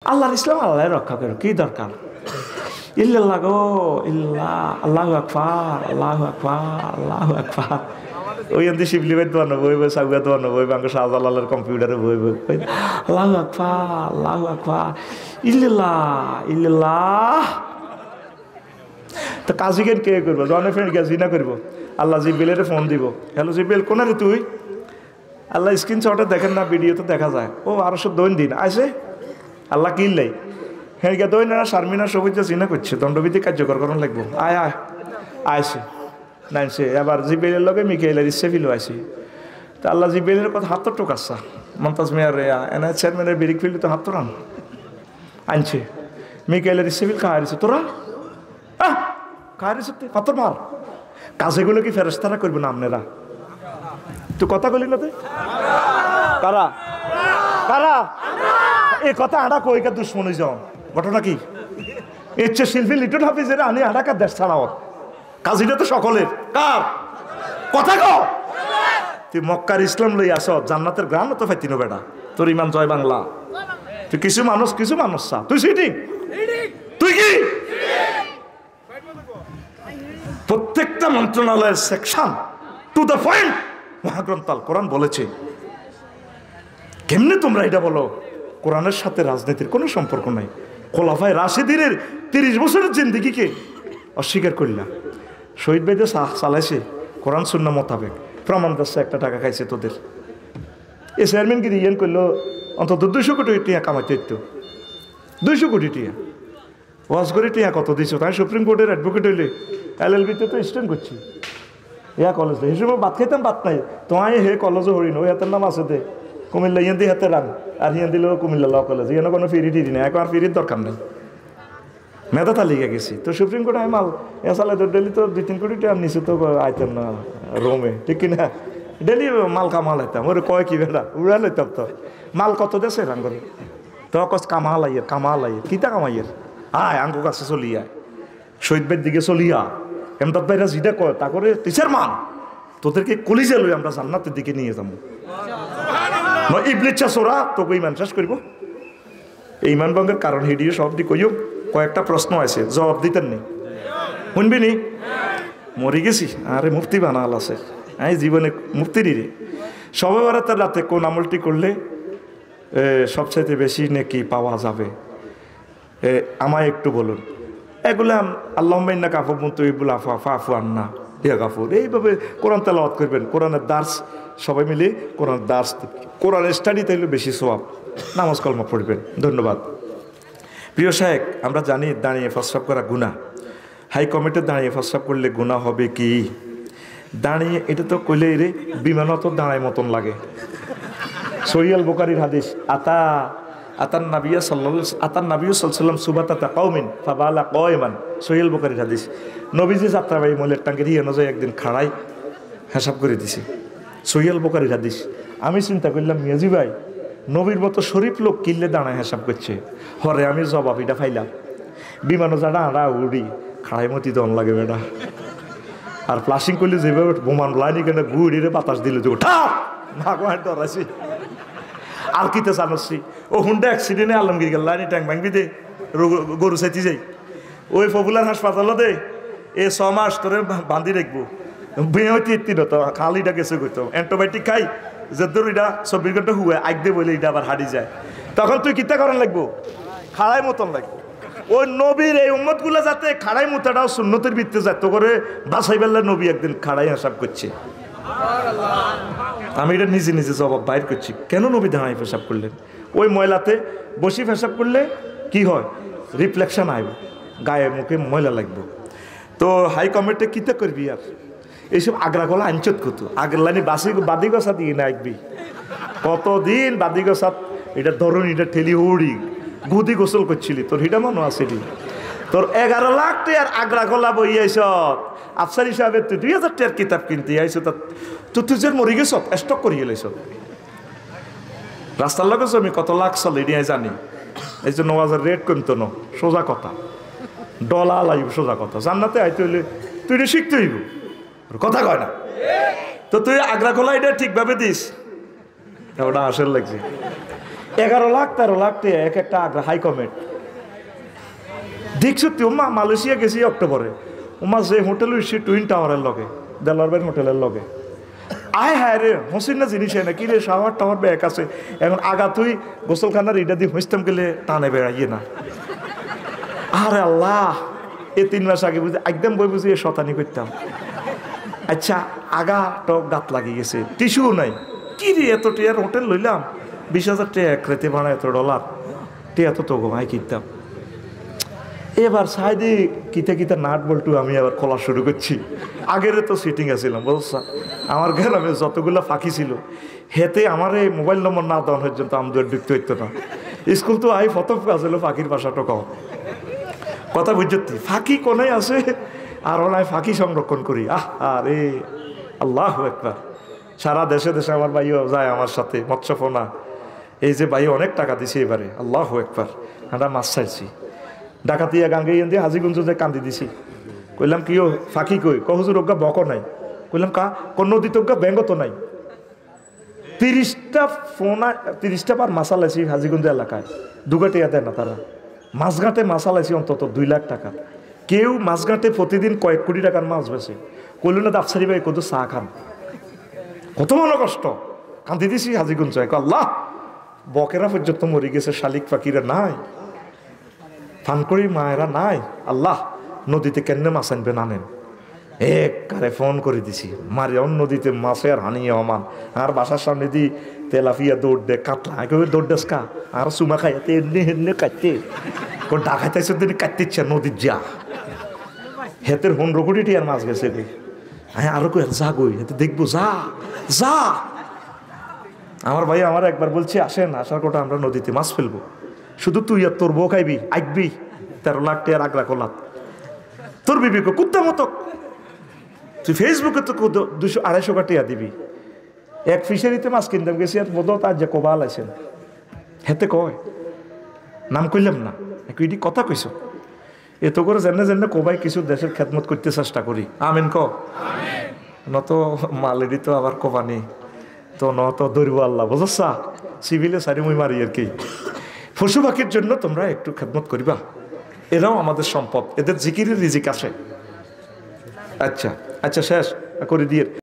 আল্লাহর ইসলাম আল্লাহ রক্ষা করো, কি দরকার? ইল্লাল্লাহ গো ইল্লাহ, আল্লাহু আকবার, আল্লাহু আকবার, আল্লাহু আকবার। ওই এমনি শিবলি ভাই দোয়ানো বইব, সাগুয়া দোয়ানো বইব, আমাকে শাহজালালের কম্পিউটারে বইব, আল্লাহু আকবার, আল্লাহু আকবার, ইল্লাল্লাহ ইল্লাল্লাহ। তো কাজী কেন কে করবো? জনের ফ্রেন্ড কে জিনা করবো? আল্লাহ জিব্রাইলের ফোন দিব, হ্যালো জিব্রাইল কোন রে তুই? আল্লাহ স্ক্রিনশটে দেখেন না, ভিডিওতে দেখা যায়। ও আরো সব দৈন আইসে আল্লাহ কিনলাই হ্যাঁ গিয়া দই না শারমিনা সবুজ চিনা করছে, দণ্ডবিধি কার্যকর করণ লাগবো। আয় আয় আইসে নাইছে। এবার জিব্রাইলের লগে মিকাইলের ইসরাফিল আইসি। তা আল্লাহ জিব্রাইলের কথা হাত টোকাচ্ছা, মমতাজ মেয়ার এনআই চেয়ারম্যানের বিরিক ফিল্ডে তো হাত তোরান আনছে। মিকাইলের ইসরাফিল খাওয়াইছে, তোরা খাওয়াইছে পাথর মার। কাজেগুলো কি ফেরেশতারা করবে না আপনারা? তুই কথা বলি না তুই কারা কারা এই কথা আড়া কইকা দুশ্মনী যাও। ঘটনা কি? ইচ্ছে শিল্পী লিটন হাফিজের আনি আড়াকার দেশ ছাড়াও, কাজীটা তো সকলের। কার কথা কও? তুই মক্কার ইসলাম লই আস, জান্নাতের গ্রাম তো ফাইতিনো বেটা। তোর ইমান জয় বাংলা। তুই কিছু মানুষ চা, তুই সিটিং, তুই কি প্রত্যেকটা মন্ত্রণালয়ের সেকশন টু দ্য পয়েন্ট মহাগ্রন্থ আল কোরআন বলেছে। কেমনে তোমরা এটা বলো? কোরআনের সাথে রাজনীতির কোনো সম্পর্ক নাই। খোলাফায়ে রাশিদিনের 30 বছরের জিন্দেগিকে অস্বীকার করলা। শহীদ ভাইদের চালাইছে কোরআন সুন্নাহ মোতাবেক, প্রমাণ দিচ্ছে। 1 টাকা খাইছে তোদের। এই চেয়ারম্যান কি রিয়েন করলো অন্তত 200 কোটি টিয়া কামাইতে দিত। 200 কোটি টিয়া ওয়াজ করে টিয়া কত দিছ? তাই সুপ্রিম কোর্টের অ্যাডভোকেট হইলে LLB-তে তো স্ট্যান্ড করছি। ইয়া কলেজ এই সময় ভাত খাইতাম, ভাত নাই তোমায় হে কলেজও হরিণ ওই হাতের নাম আছে দে কুমিল্লা, ইয়ান দিয়ে হাতে রান আর হিয়ান দিলেও কুমিল্লা ল কলেজ। ইয়ান কোনো ফিরি টিরি নেই, এখন আর ফিরির দরকার নেই। মেধা তালিকা গেছি তো সুপ্রিম কোর্টে মাল এসালে তো ডেলি তো 2-3 কোটি টাকা নিচে তো আইতাম না রোমে, ঠিক কিনা? ডেলি মাল কামাল আইতাম। ওরে কয় কি বেটা উড়া লইতাম তো মাল কত দেশে রান করে তো কস কামাল আইয়ের কিতা কামাইয়ের আয় আঙ্গ কাছে চলি আয়, শহীদ ভাইয়ের দিকে চলিয়া। এমদাদ ভাইরা যেটা কয় তা করে টিচার মান তোদেরকে কলিজে লই আমরা জান্নাতের দিকে নিয়ে যাবো। ইবলিচ্ছা সোরা তোকে ইমান শেষ করবো। এই ইমান ভঙ্গের কারণ হিডিও সবটি কইও। কয়েকটা প্রশ্ন আছে, জবাব দিতেন নি, শুনবি নি? মরি গেছি আরে মুফতি বানাল আছে, আমি জীবনে মুফতি রে। সবে বারাতের রাতে কোন আমলটি করলে সবচাইতে বেশি নাকি পাওয়া যাবে? আমায় একটু বলুন। এগুলো আল্লাহুম্মা ইন্নাকা আফুউন তুহিব্বুল আফওয়া ফাআফু আন্না ইয়া গাফুর। এইভাবে কোরআন তেলাওয়াত করবেন। কোরআনের দার্স সবাই মিলে কোরআন দার্স, কোরআনের স্টাডি তাইলে বেশি সওয়াব। নামাজ কলমা পড়বেন। ধন্যবাদ। প্রিয় শায়েখ, আমরা জানি দাঁড়িয়ে প্রস্রাব করা গুনাহ। হাই কমিটিতে দাঁড়িয়ে প্রস্রাব করলে গুনাহ হবে কি? দাঁড়িয়ে এটা তো কইলে রে বিমানও তো দাঁড়ায় মতন লাগে। সহিহ বুখারীর হাদিস আতান নবী সাল্লাল্লাহু আলাইহি সুবাতাতা কওমিন ফাবালা কায়মান। সহিহ বুখারীর হাদিস। নবীজি যাত্রাবাড়ি মলের টাঙ্গি হিয়ানো যায় একদিন খাড়াই হিসাব করে দিছে। সহিহ বুখারীর হাদিস। আমি চিন্তা করলাম মিয়াজি ভাই নবীর মতো শরীফ লোক কিনলে দাঁড়ায় হিসাব করছে। হরে আমি জবাব এটা ফাইলাম, বিমানও যারা আড়া উড়ি খাড়াই মতি দন লাগে বেটা। আর ফ্লাশিং করলে যেভাবে বোমান লাইনি কেন গুড়িরে বাতাস দিলে যে ভাগবান ডরাইছি। আর কিতে জানছি ও হুন্ডা অ্যাক্সিডেন্টে আলমগীর গেল লাইনি ট্যাঙ্ক ভাঙবি দে গরু চাইতে যাই ওই পপুলার হাসপাতাল দে এ 6 মাস তোরে বান্ধি রাখবো। বেয়ে হইতে এত্তিন তো খালিটা গেছে করতো অ্যান্টিবায়োটিক খাই যে তোর এটা 24 ঘন্টা হুয়ে আগ দে বলে এটা আবার হারিয়ে যায়। তখন তুই কিতা করান লাগবো? খাড়াই মতন লাগবো। ওই নবীর এই উম্মতগুলো যাতে খাড়াই মুতাটাও সুন্নতের ভিত্তিতে যাতে করে বাছাই বেলা নবী একদিন খাড়াই হিসাব করছে। আমি এটা নিজে নিজে জবাব বাইর করছি। কেন নবী দাঁড়াই পেশাব করলেন? ওই ময়লাতে বসি পেশাব করলে কি হয়? রিফ্লেকশন আইব, গায়ে মুখে ময়লা লাগবে। তো হাই কমিটি কিতা করবি? আর এইসব আগ্রা গলা আঞ্চত কত আগলানি বাদি গছা দিয়ে না আঁকবি কতদিন বাদি গছাত এটা ধরুন এটা ঠেলি উড়ি গুদি গোসল করছিলি তোর হিটা মনে আছে তোর 11 লাখ টাকার আগ্রা গলা বই আইস আফসার হিসাবে তুই 2000 টাকার কিতাব কিনতে আইস তুই যে মরি গেছ স্টক করিয়ে লাইছ। রাস্তার লগে আমি কত লাখ চল এটি জানি। এই জন্য ওয়াজের রেট কমতো না, সোজা কথা ডলা লাগবে, সোজা কথা। জান্নাতে আইতে হইলে তুই এটা শিখতে হইব, কথা কয় না তো তুই আগ্রা গলা এটা ঠিকভাবে দিস ওটা আসল লাগছে। 11 লাখ 13 লাখ টাকা এক একটা আগ্রা হাই কমেন্ট দেখছো তুই ওমা মালয়েশিয়া গেছি অক্টোবরে ওমা যে হোটেল উঠছি টুইন টাওয়ারের লগে দেলারবেন হোটেলের লগে আয় হায় রে হসিন না জিনিস না কি রে শাওয়ার টাওয়ার ব্যাগ আছে এখন আগা তুই গোসলখানার ইটা দিয়ে হইতাম গেলে টানে বেড়াইয়ে না আরে আল্লাহ এই 3 মাস আগে বুঝি একদম বই বুঝিয়ে শতানি করতাম আচ্ছা আগা টক দাঁত লাগিয়ে গেছে টিস্যুও নাই কি রে এত টিয়ার হোটেল লইলাম 20,000 টাকা এক রাতে ভাড়া এত ডলার টিয়া তো গো ভাই কিনতাম এবার সাইডে কিতে কিতে নাট বল্টু আমি আবার খোলা শুরু করছি আগের তো সিটিং আসছিলাম বুঝছা আমার গ্রামে যতগুলো ফাঁকি ছিল হেতে আমার এই মোবাইল নম্বর না দেওয়া পর্যন্ত আমাদের ঢুকতে হইতো না স্কুল তো আই প্রথম কাজ হলো ফাঁকির ভাষাটা কম কথা বুঝতে ফাঁকি কোনায় আছে আর ওনায় ফাঁকি সংরক্ষণ করি আরে আল্লাহ একবার সারা দেশে দেশে আমার ভাইও যায় আমার সাথে মৎস্যফোনা এই যে ভাই অনেক টাকা দিছে এবারে আল্লাহ একবার আমরা মাছ ছাড়ছি ডাকাতিয়া গাঙ্গে দিয়ে হাজিগঞ্জ যে কান্দি দিছি কইলাম কিও ফাঁকি কই কহুজুর অজ্ঞা বক নাই কইলাম কা কোন নদী তোজ্ঞা ব্যাঙ্গ তো নাই 30টা পার মাসাল আছি হাজিগঞ্জ এলাকায় দুগাটিয়া দেয় না তারা মাছঘাটে মাসাল আছি অন্তত 2 লাখ টাকা কেউ মাছঘাটে প্রতিদিন কয়েক কোটি টাকার মাছ বেছে কইল না দাপসারি ভাই কত চা খান কত মনে কষ্ট কান্দি দিছি হাজিগঞ্জ আল্লাহ বকেরা পর্যন্ত মরে গেছে শালিক পাখিরা নাই ফানকড়ি মায়েরা নাই আল্লাহ নদীতে কেন মাছ আনবেন আনেন একবারে ফোন করে দিছি মারিয়ন নদীতে মাছের হানিয়ে অমান আর বাসার সামনে দি তেলাফিয়া দৌড় দে কাতলা কেউ দৌড় দেস কা আর চুমা খাইতে এমনি হেমনি কাটতে কোন ডাকাইতেছে দিন কাটতে ইচ্ছা নদীর যা হেতের 15 কোটি টিয়ার মাছ গেছে কই হ্যাঁ আরো কই যা গই হেতে দেখবো যা যা আমার ভাই আমার একবার বলছে আসেন আসার কোটা আমরা নদীতে মাছ ফেলবো শুধু তুই আর তোর বউ খাইবি আইকবি 13 লাখ টাকার আগ্রা কোলাত তোর বিবি কুত্তা মতো তুই ফেসবুকে তো 200-250 টাকা দিবি এক ফিশারিতে মাছ কিনতাম গেছি আর বোধ তার যে কোবাল আছেন হেতে কয় নাম কইলাম না একইটি কথা কইস এত করে জেনে জেনে কোবাই কিছু দেশের খেদমত করতে চেষ্টা করি আমিন ক নত মালেরই তো আবার কোবানি তো নত দৌড়ব আল্লাহ বুঝছা সিভিলে সারি মুই মারি আর কি পশু পাখির জন্য তোমরা একটু খেদমত করিবা এরাও আমাদের সম্পদ এদের জিকিরের রিজিক আসে আচ্ছা আচ্ছা শেষ করে দিয়ে